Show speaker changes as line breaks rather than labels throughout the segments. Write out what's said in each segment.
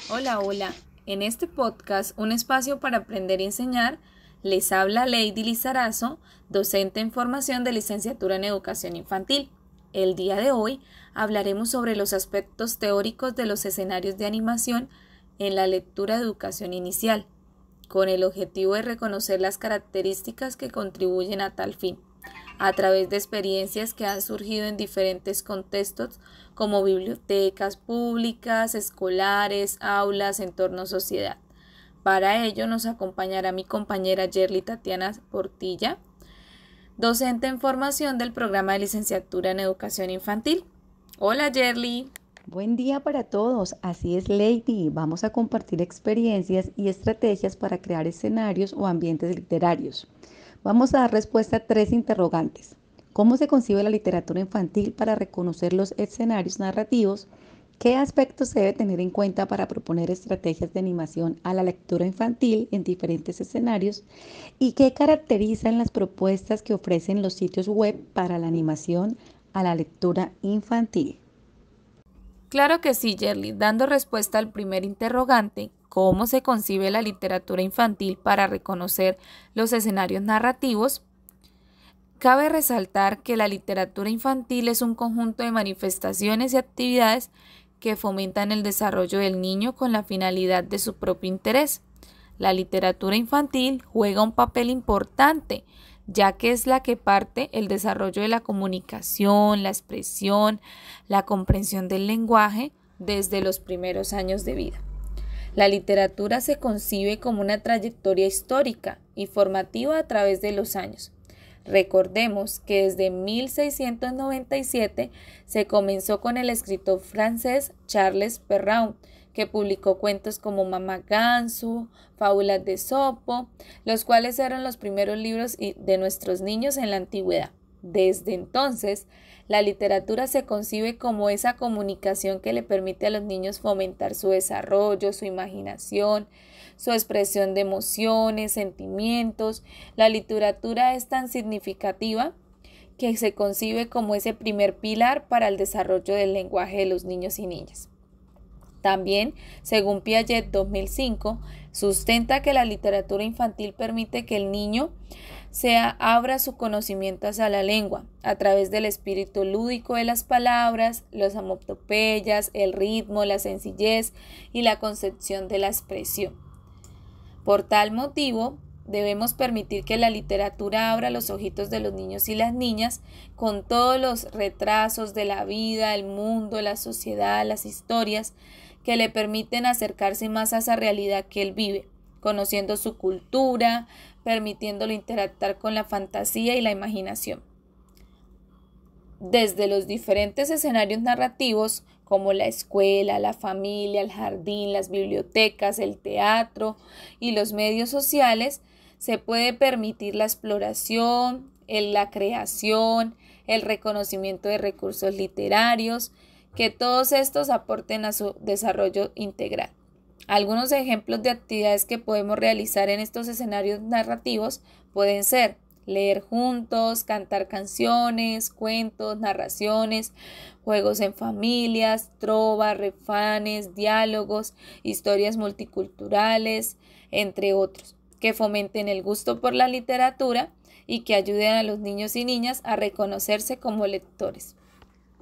Hola, hola. En este podcast, un espacio para aprender y enseñar, les habla Lady Lizarazo, docente en formación de licenciatura en educación infantil. El día de hoy hablaremos sobre los aspectos teóricos de los escenarios de animación en la lectura de educación inicial, con el objetivo de reconocer las características que contribuyen a tal fin, a través de experiencias que han surgido en diferentes contextos como bibliotecas públicas, escolares, aulas, entorno sociedad. Para ello nos acompañará mi compañera Yerly Tatiana Portilla, docente en formación del programa de licenciatura en educación infantil. Hola Yerly.
Buen día para todos, así es Lady. Vamos a compartir experiencias y estrategias para crear escenarios o ambientes literarios. Vamos a dar respuesta a tres interrogantes. ¿Cómo se concibe la literatura infantil para reconocer los escenarios narrativos? ¿Qué aspectos se debe tener en cuenta para proponer estrategias de animación a la lectura infantil en diferentes escenarios? ¿Y qué caracterizan las propuestas que ofrecen los sitios web para la animación a la lectura infantil?
Claro que sí, Yerly. Dando respuesta al primer interrogante, ¿cómo se concibe la literatura infantil para reconocer los escenarios narrativos? Cabe resaltar que la literatura infantil es un conjunto de manifestaciones y actividades que fomentan el desarrollo del niño con la finalidad de su propio interés. La literatura infantil juega un papel importante, ya que es la que parte el desarrollo de la comunicación, la expresión, la comprensión del lenguaje desde los primeros años de vida. La literatura se concibe como una trayectoria histórica y formativa a través de los años. Recordemos que desde 1697 se comenzó con el escritor francés Charles Perrault, que publicó cuentos como Mamá Ganso, Fábulas de Esopo, los cuales eran los primeros libros de nuestros niños en la antigüedad. Desde entonces, la literatura se concibe como esa comunicación que le permite a los niños fomentar su desarrollo, su imaginación, su expresión de emociones, sentimientos. La literatura es tan significativa que se concibe como ese primer pilar para el desarrollo del lenguaje de los niños y niñas. También, según Piaget 2005, sustenta que la literatura infantil permite que el niño abra su conocimiento hacia la lengua, a través del espíritu lúdico de las palabras, las onomatopeyas, el ritmo, la sencillez y la concepción de la expresión. Por tal motivo, debemos permitir que la literatura abra los ojitos de los niños y las niñas con todos los retrasos de la vida, el mundo, la sociedad, las historias que le permiten acercarse más a esa realidad que él vive, conociendo su cultura, permitiéndolo interactuar con la fantasía y la imaginación. Desde los diferentes escenarios narrativos, como la escuela, la familia, el jardín, las bibliotecas, el teatro y los medios sociales, se puede permitir la exploración, la creación, el reconocimiento de recursos literarios, que todos estos aporten a su desarrollo integral. Algunos ejemplos de actividades que podemos realizar en estos escenarios narrativos pueden ser leer juntos, cantar canciones, cuentos, narraciones, juegos en familias, trovas, refanes, diálogos, historias multiculturales, entre otros, que fomenten el gusto por la literatura y que ayuden a los niños y niñas a reconocerse como lectores.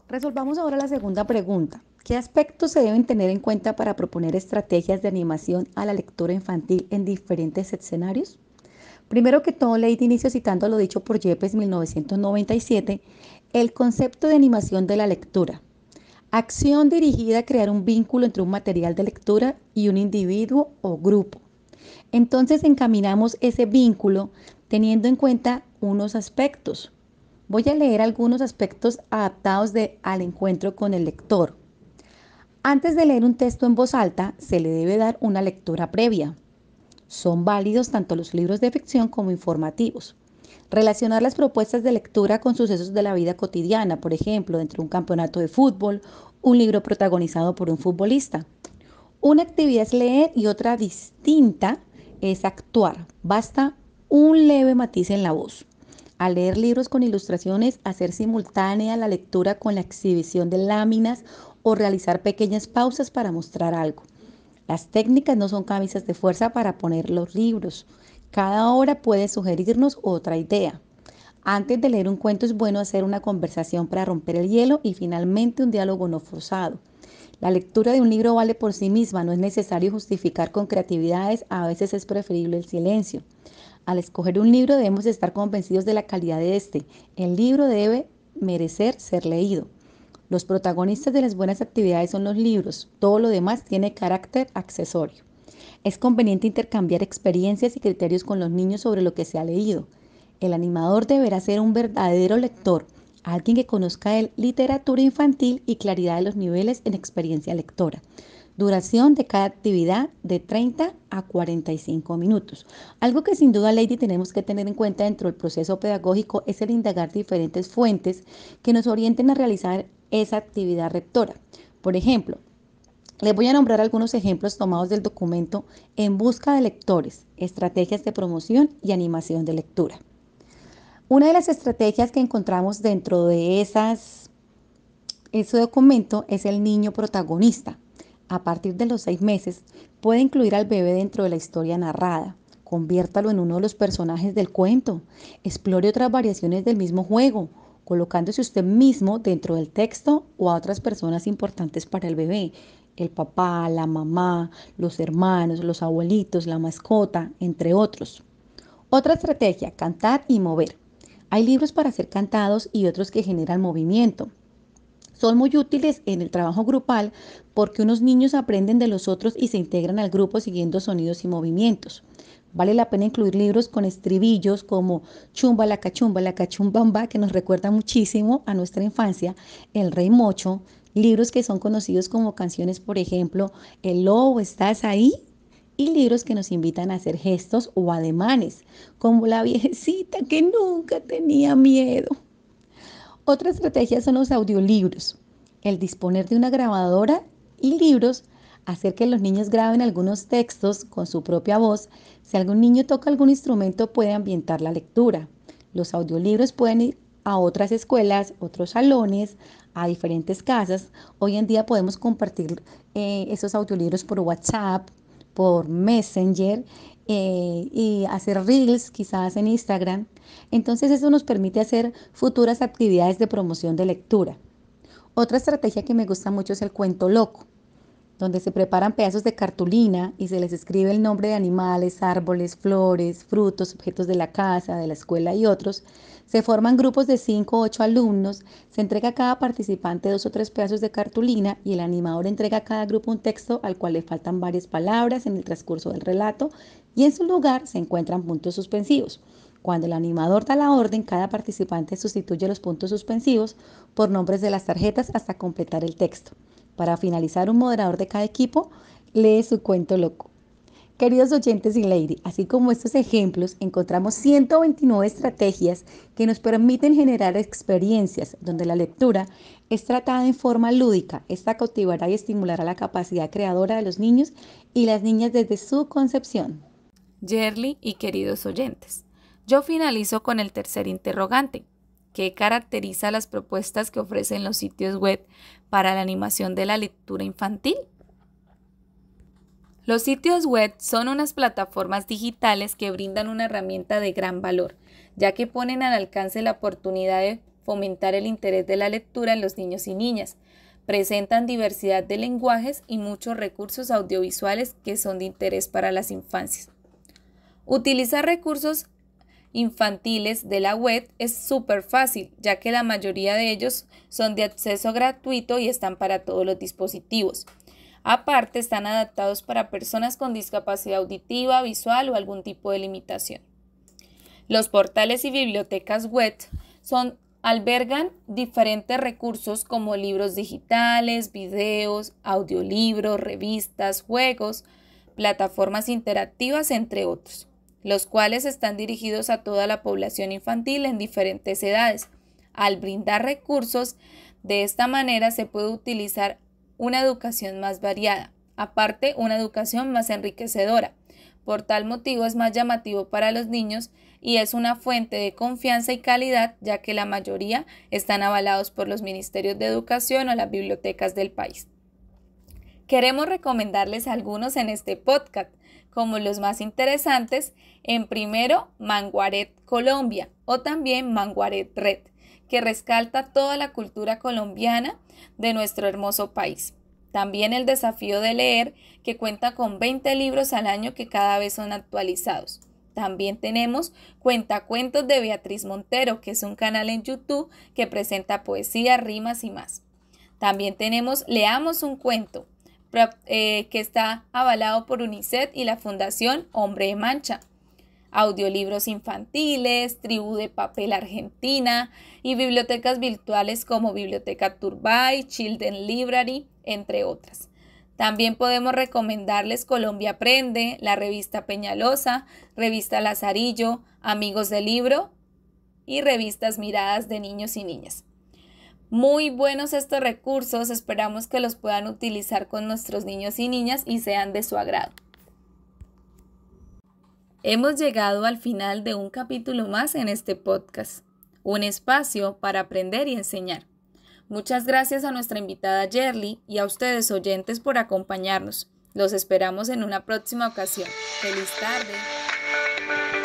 Resolvamos ahora la segunda pregunta. ¿Qué aspectos se deben tener en cuenta para proponer estrategias de animación a la lectura infantil en diferentes escenarios? Primero que todo, Lady inicio citando lo dicho por Yepes 1997, el concepto de animación de la lectura. Acción dirigida a crear un vínculo entre un material de lectura y un individuo o grupo. Entonces encaminamos ese vínculo teniendo en cuenta unos aspectos. Voy a leer algunos aspectos adaptados al encuentro con el lector. Antes de leer un texto en voz alta, se le debe dar una lectura previa. Son válidos tanto los libros de ficción como informativos. Relacionar las propuestas de lectura con sucesos de la vida cotidiana, por ejemplo, dentro de un campeonato de fútbol, un libro protagonizado por un futbolista. Una actividad es leer y otra distinta es actuar. Basta un leve matiz en la voz. Al leer libros con ilustraciones, hacer simultánea la lectura con la exhibición de láminas o realizar pequeñas pausas para mostrar algo. Las técnicas no son camisas de fuerza para poner los libros. Cada hora puede sugerirnos otra idea. Antes de leer un cuento es bueno hacer una conversación para romper el hielo y finalmente un diálogo no forzado. La lectura de un libro vale por sí misma, no es necesario justificar con creatividades, a veces es preferible el silencio. Al escoger un libro debemos estar convencidos de la calidad de este. El libro debe merecer ser leído. Los protagonistas de las buenas actividades son los libros, todo lo demás tiene carácter accesorio. Es conveniente intercambiar experiencias y criterios con los niños sobre lo que se ha leído. El animador deberá ser un verdadero lector, alguien que conozca de literatura infantil y claridad de los niveles en experiencia lectora. Duración de cada actividad de 30 a 45 minutos. Algo que sin duda, Lady, tenemos que tener en cuenta dentro del proceso pedagógico es el indagar diferentes fuentes que nos orienten a realizar esa actividad lectora. Por ejemplo, les voy a nombrar algunos ejemplos tomados del documento En busca de lectores, estrategias de promoción y animación de lectura. Una de las estrategias que encontramos dentro de ese documento es el niño protagonista. A partir de los 6 meses, puede incluir al bebé dentro de la historia narrada. Conviértalo en uno de los personajes del cuento. Explore otras variaciones del mismo juego, colocándose usted mismo dentro del texto o a otras personas importantes para el bebé. El papá, la mamá, los hermanos, los abuelitos, la mascota, entre otros. Otra estrategia, cantar y mover. Hay libros para ser cantados y otros que generan movimiento. Son muy útiles en el trabajo grupal porque unos niños aprenden de los otros y se integran al grupo siguiendo sonidos y movimientos. Vale la pena incluir libros con estribillos como Chumba la cachumbamba, que nos recuerda muchísimo a nuestra infancia, El Rey Mocho, libros que son conocidos como canciones, por ejemplo, El lobo, ¿estás ahí? Y libros que nos invitan a hacer gestos o ademanes, como La viejecita que nunca tenía miedo. Otra estrategia son los audiolibros, el disponer de una grabadora y libros, hacer que los niños graben algunos textos con su propia voz. Si algún niño toca algún instrumento puede ambientar la lectura. Los audiolibros pueden ir a otras escuelas, otros salones, a diferentes casas. Hoy en día podemos compartir esos audiolibros por WhatsApp, por Messenger y hacer reels quizás en Instagram. Entonces eso nos permite hacer futuras actividades de promoción de lectura. Otra estrategia que me gusta mucho es el cuento loco, donde se preparan pedazos de cartulina y se les escribe el nombre de animales, árboles, flores, frutos, objetos de la casa, de la escuela y otros. Se forman grupos de 5 o 8 alumnos, se entrega a cada participante 2 o 3 pedazos de cartulina y el animador entrega a cada grupo un texto al cual le faltan varias palabras en el transcurso del relato y en su lugar se encuentran puntos suspensivos. Cuando el animador da la orden, cada participante sustituye los puntos suspensivos por nombres de las tarjetas hasta completar el texto. Para finalizar, un moderador de cada equipo lee su cuento loco. Queridos oyentes y Lady, así como estos ejemplos, encontramos 129 estrategias que nos permiten generar experiencias donde la lectura es tratada en forma lúdica. Esta cautivará y estimulará la capacidad creadora de los niños y las niñas desde su concepción.
Yerli y queridos oyentes, yo finalizo con el tercer interrogante. ¿Qué caracteriza las propuestas que ofrecen los sitios web para la animación de la lectura infantil? Los sitios web son unas plataformas digitales que brindan una herramienta de gran valor, ya que ponen al alcance la oportunidad de fomentar el interés de la lectura en los niños y niñas. Presentan diversidad de lenguajes y muchos recursos audiovisuales que son de interés para las infancias. Utilizar recursos infantiles de la web es súper fácil, ya que la mayoría de ellos son de acceso gratuito y están para todos los dispositivos. Aparte, están adaptados para personas con discapacidad auditiva, visual o algún tipo de limitación. Los portales y bibliotecas web albergan diferentes recursos como libros digitales, videos, audiolibros, revistas, juegos, plataformas interactivas, entre otros, los cuales están dirigidos a toda la población infantil en diferentes edades. Al brindar recursos, de esta manera se puede utilizar una educación más variada, aparte una educación más enriquecedora. Por tal motivo es más llamativo para los niños y es una fuente de confianza y calidad, ya que la mayoría están avalados por los ministerios de educación o las bibliotecas del país. Queremos recomendarles algunos en este podcast, como los más interesantes, en primero Manguaret Colombia o también Manguaret Red, que rescata toda la cultura colombiana de nuestro hermoso país. También El Desafío de Leer, que cuenta con 20 libros al año que cada vez son actualizados. También tenemos Cuentacuentos de Beatriz Montero, que es un canal en YouTube que presenta poesía, rimas y más. También tenemos Leamos un Cuento, que está avalado por UNICEF y la Fundación Hombre de Mancha. Audiolibros infantiles, Tribu de Papel Argentina y bibliotecas virtuales como Biblioteca Turbay, Children Library, entre otras. También podemos recomendarles Colombia Aprende, la revista Peñalosa, revista Lazarillo, Amigos del Libro y revistas Miradas de Niños y Niñas. Muy buenos estos recursos, esperamos que los puedan utilizar con nuestros niños y niñas y sean de su agrado. Hemos llegado al final de un capítulo más en este podcast, un espacio para aprender y enseñar. Muchas gracias a nuestra invitada Yerli y a ustedes oyentes por acompañarnos. Los esperamos en una próxima ocasión. ¡Feliz tarde!